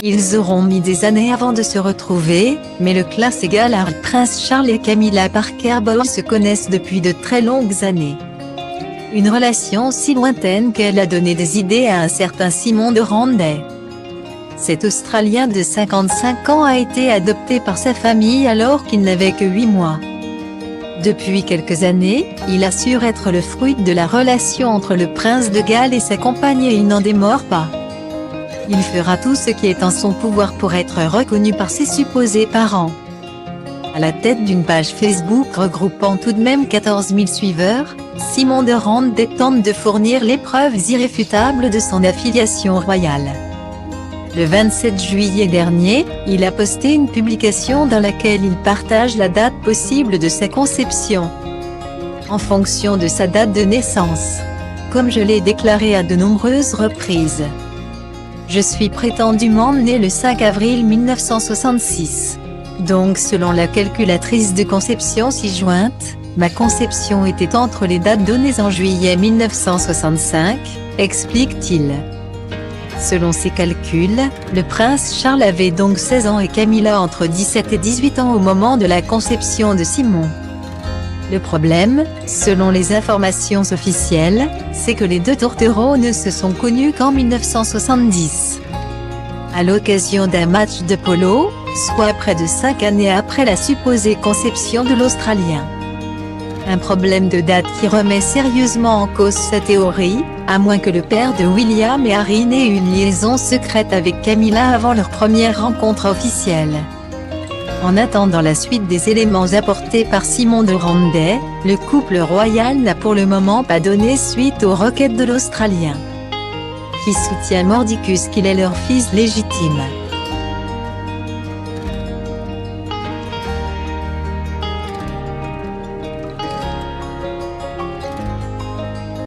Ils auront mis des années avant de se retrouver, mais le classe égal à Prince Charles et Camilla Parker Bowles se connaissent depuis de très longues années. Une relation si lointaine qu'elle a donné des idées à un certain Simon de Randay. Cet Australien de 55 ans a été adopté par sa famille alors qu'il n'avait que 8 mois. Depuis quelques années, il assure être le fruit de la relation entre le prince de Galles et sa compagne et il n'en démord pas. Il fera tout ce qui est en son pouvoir pour être reconnu par ses supposés parents. À la tête d'une page Facebook regroupant tout de même 14 000 suiveurs, Simon de Randay tente de fournir les preuves irréfutables de son affiliation royale. Le 27 juillet dernier, il a posté une publication dans laquelle il partage la date possible de sa conception, en fonction de sa date de naissance. Comme je l'ai déclaré à de nombreuses reprises, je suis prétendument né le 5 avril 1966. Donc selon la calculatrice de conception ci-jointe, ma conception était entre les dates données en juillet 1965, explique-t-il. Selon ses calculs, le prince Charles avait donc 16 ans et Camilla entre 17 et 18 ans au moment de la conception de Simon. Le problème, selon les informations officielles, c'est que les deux tourtereaux ne se sont connus qu'en 1970. À l'occasion d'un match de polo, soit près de 5 années après la supposée conception de l'Australien. Un problème de date qui remet sérieusement en cause sa théorie, à moins que le père de William et Harry n'ait une liaison secrète avec Camilla avant leur première rencontre officielle. En attendant la suite des éléments apportés par Simon de Randay, le couple royal n'a pour le moment pas donné suite aux requêtes de l'Australien, qui soutient mordicus qu'il est leur fils légitime.